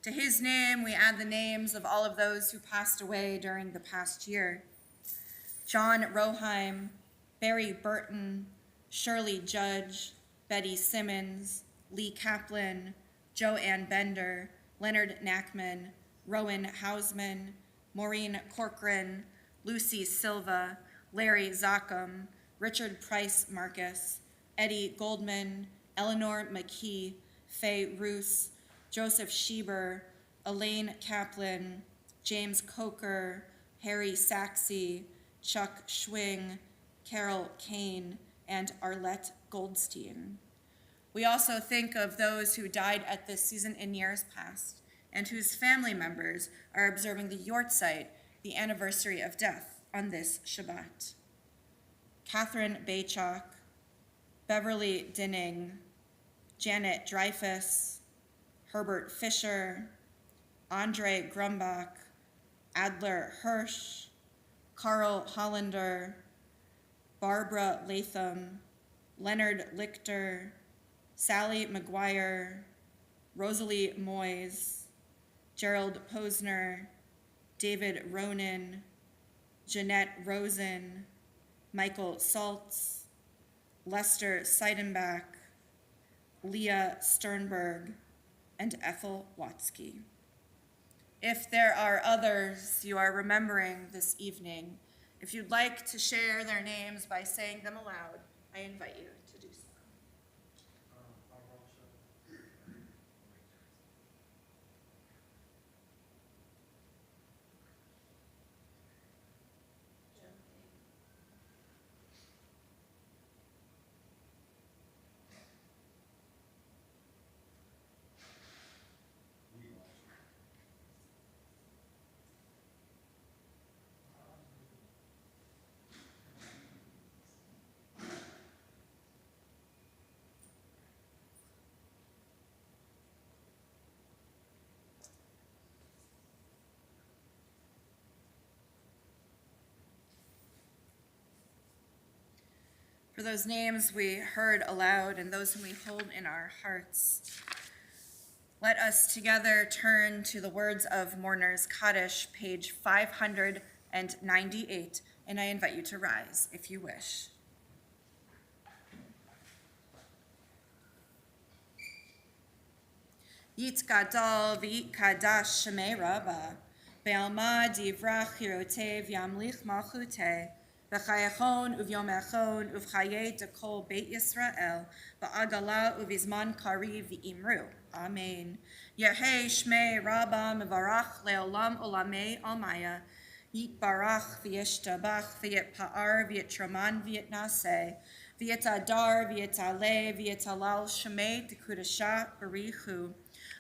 To his name, we add the names of all of those who passed away during the past year. John Roheim, Barry Burton, Shirley Judge, Betty Simmons, Lee Kaplan, Joanne Bender, Leonard Knackman, Rowan Hausman, Maureen Corcoran, Lucy Silva, Larry Zachem, Richard Price Marcus, Eddie Goldman, Eleanor McKee, Faye Roos, Joseph Schieber, Elaine Kaplan, James Coker, Harry Saxey, Chuck Schwing, Carol Kane, and Arlette Goldstein. We also think of those who died at this season in years past and whose family members are observing the Yortzeit, the anniversary of death, on this Shabbat. Catherine Baychok, Beverly Dinning, Janet Dreyfus, Herbert Fisher, Andre Grumbach, Adler Hirsch, Carl Hollander, Barbara Latham, Leonard Lichter, Sally McGuire, Rosalie Moyes, Gerald Posner, David Ronan, Jeanette Rosen, Michael Saltz, Lester Seidenbach, Leah Sternberg, and Ethel Watsky. If there are others you are remembering this evening, if you'd like to share their names by saying them aloud, I invite you to do so. For those names we heard aloud and those whom we hold in our hearts, let us together turn to the words of Mourner's Kaddish, page 598, and I invite you to rise if you wish. Yitgadal v'yitkadash shemei Rabba, be'alma divrach hirotev yamlich malchuteh, v'chayachon uvyomechon uvchaye dekol Beit Yisrael, ba'agala uvizman kariv v'imru. Amen. Yehei shmei Rabba mevarach leolam olamei almaya, yitbarach v'yishtabach v'yitpa'ar v'yitraman v'yitnaseh, v'yitadar v'yitale v'yitalal shmei dekudasha barichu,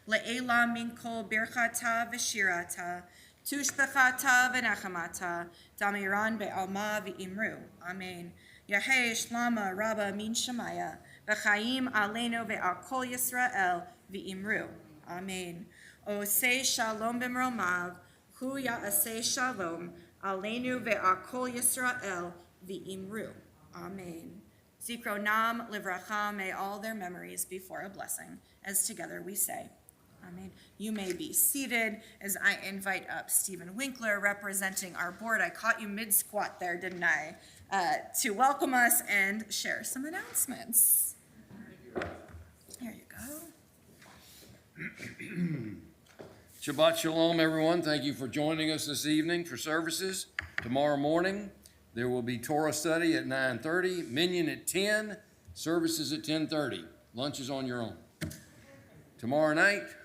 le'ela min kol birchata v'shirata, tushbechata v'nechamata, damiran be'alma v'imru. Amen. Yehei shlama Rabba min shemaya, v'chaim aleinu ve'al kol Yisrael v'imru. Amen. Osei shalom b'mromav, hu ya'aseh shalom, aleinu ve'al kol Yisrael v'imru. Amen. Zikronam livracha, may all their memories be for a blessing, as together we say, Amen. You may be seated as I invite up Stephen Winkler, representing our board. I caught you mid-squat there, didn't I? To welcome us and share some announcements. Here you go. Shabbat Shalom, everyone. Thank you for joining us this evening for services. Tomorrow morning, there will be Torah study at 9:30, Minyan at 10, services at 10:30. Lunch is on your own. Tomorrow night,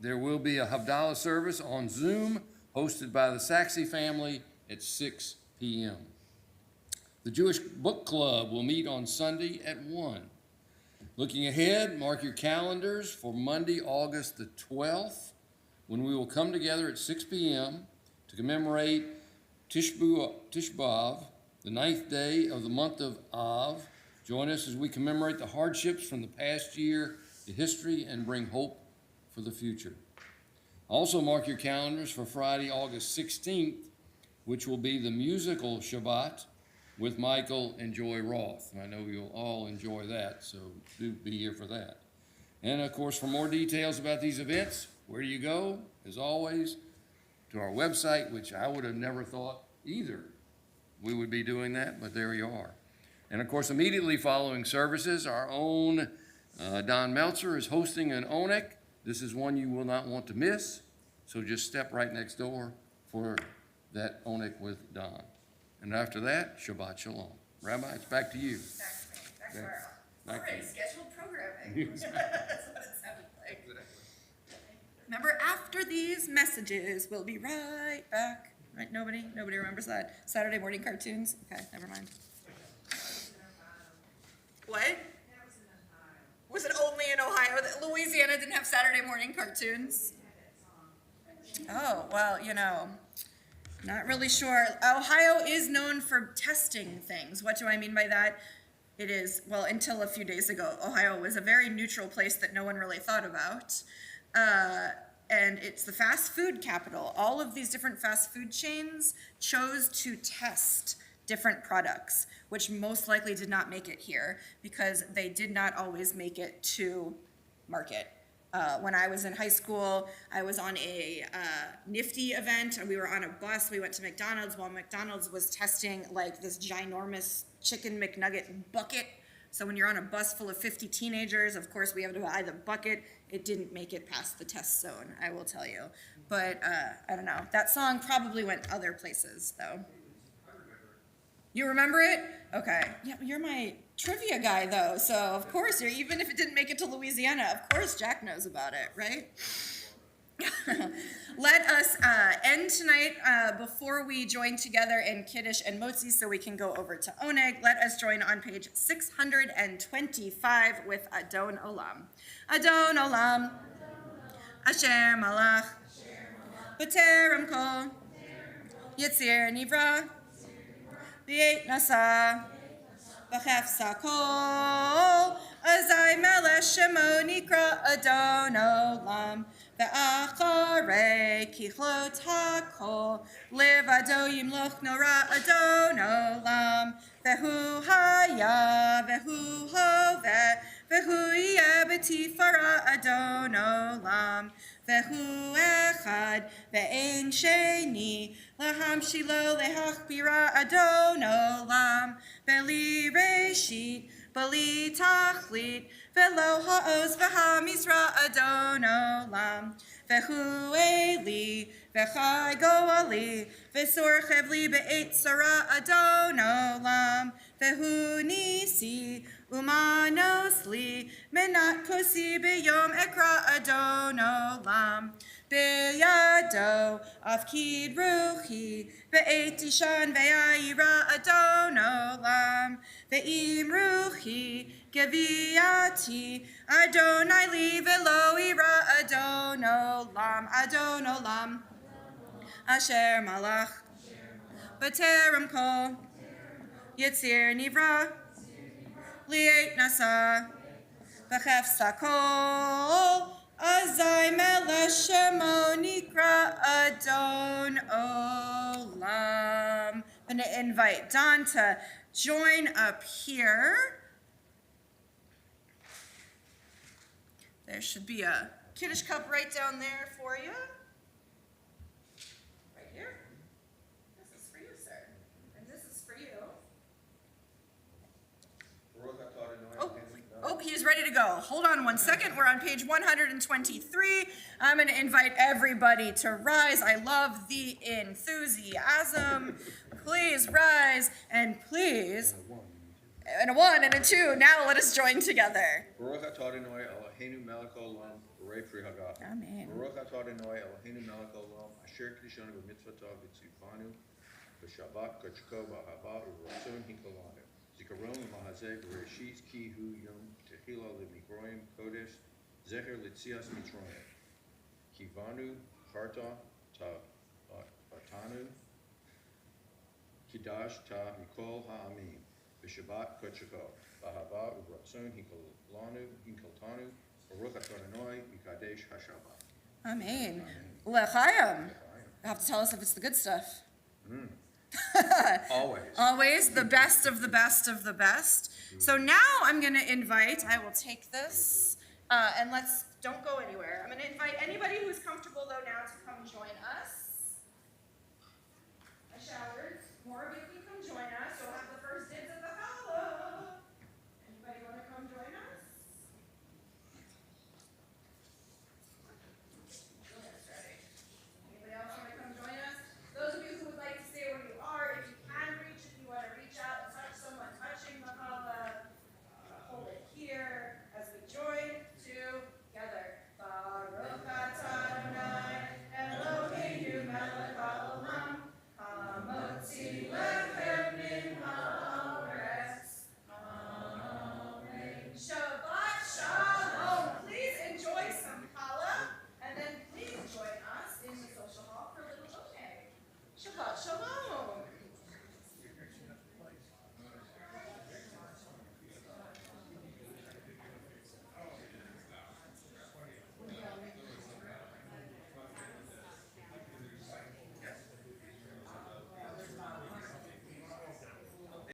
there will be a Havdalah service on Zoom, hosted by the Saxey family at 6 p.m. The Jewish Book Club will meet on Sunday at 1. Looking ahead, mark your calendars for Monday, August the 12th, when we will come together at 6 p.m. to commemorate Tish B'Av, the 9th day of the month of Av. Join us as we commemorate the hardships from the past year to history and bring hope for the future. Also mark your calendars for Friday, August 16th, which will be the musical Shabbat with Michael and Joy Roth. I know you'll all enjoy that, so do be here for that. And of course, for more details about these events, where do you go? As always, to our website, which I would have never thought either we would be doing that, but there you are. And of course, immediately following services, our own Don Meltzer is hosting an ONEC. This is one you will not want to miss, so just step right next door for that ONEC with Don. And after that, Shabbat Shalom. Rabbi, it's back to you. Back to our Back to already you. scheduled programming. That's what it sounded like. Remember, after these messages, we'll be right back. Right? Nobody remembers that. Saturday morning cartoons? Okay, never mind. What? Was it only in Ohio that Louisiana didn't have Saturday morning cartoons? Oh, well, not really sure. Ohio is known for testing things. What do I mean by that? It is, well, until a few days ago, Ohio was a very neutral place that no one really thought about. And it's the fast food capital. All of these different fast food chains chose to test different products, which most likely did not make it here because they did not always make it to market. When I was in high school, I was on a Nifty event, and we were on a bus. We went to McDonald's while McDonald's was testing like this ginormous chicken McNugget bucket. So when you're on a bus full of 50 teenagers, of course we have to buy the bucket. It didn't make it past the test zone, I will tell you. But I don't know. That song probably went other places, though. You remember it? Okay. Yeah, you're my trivia guy, though. So, of course, even if it didn't make it to Louisiana, of course Jack knows about it, right? Let us end tonight before we join together in Kiddush and Motzi so we can go over to Oneg. Let us join on page 625 with Adon Olam. Adon Olam, Asher Malach, B'terem Kol, Yitzir Nivra, V'yet Nasa, B'chefsa Kol, Azai Melech Shemo Nikra Adon Olam, Ve'acharei Kichlot HaKol, Levado Yimloch Nora Adon Olam, Ve'hu Haya, Ve'hu Hoveh, Ve'hu Yeh B'tifara Adon Olam, Ve'hu Echad, Ve'ein Sheni, Laham Shilo Lehachbira Adon Olam, Ve'li Reshit, Bali Tachlit, Ve'lo Ha'oz Ve'hamizra Adon Olam, Ve'hu Eli, Ve'chai Goali, Ve'sor Chevli Be'et Sarah Adon Olam, Ve'hu Nisi, Umanosli, Menat Kosi B'yom Ekra Adon Olam, B'yado, Afkid Ruchi, Be'et Ishan Ve'ayira Adon Olam, Ve'im Ruchi, Geviati, Adonai Li Ve'lo Ira Adon Olam, Asher Malach, B'terem Kol, Yitzir Nivra, Li'et Nasa, B'chefsa Kol, Azai Melech Shemo Nikra Adon Olam. I'm going to invite Don to join up here. There should be a Kiddush cup right down there for you. Right here. This is for you, sir. And this is for you. Oh, he's ready to go. Hold on one second. We're on page 123. I'm going to invite everybody to rise. I love the enthusiasm. Please rise, and please, and a 1 and a 2. Now let us join together. Baruch atah Adonai Eloheinu melech haolam b'rei pri hagah. Amen. Baruch atah Adonai Eloheinu melech haolam asher kiddushanu b'mitzvotav v'tzivanu b'shabbat kodshko b'ahava u'ratzon hikolanu. Zikaron l'mahazeh b'reshit ki hu yom tehila l'migroim kodesh zecher l'tzias mitroim. Kivanu harta ta batanu kidash ta mikol ha'amim. B'shabbat kodshko b'ahava u'ratzon hikolanu Baruch atah Adonai mikadesh hashabbat. Amen. L'chaim. You have to tell us if it's the good stuff. Always. Always the best of the best of the best. So now I'm going to invite, I will take this, and don't go anywhere. I'm going to invite anybody who's comfortable though now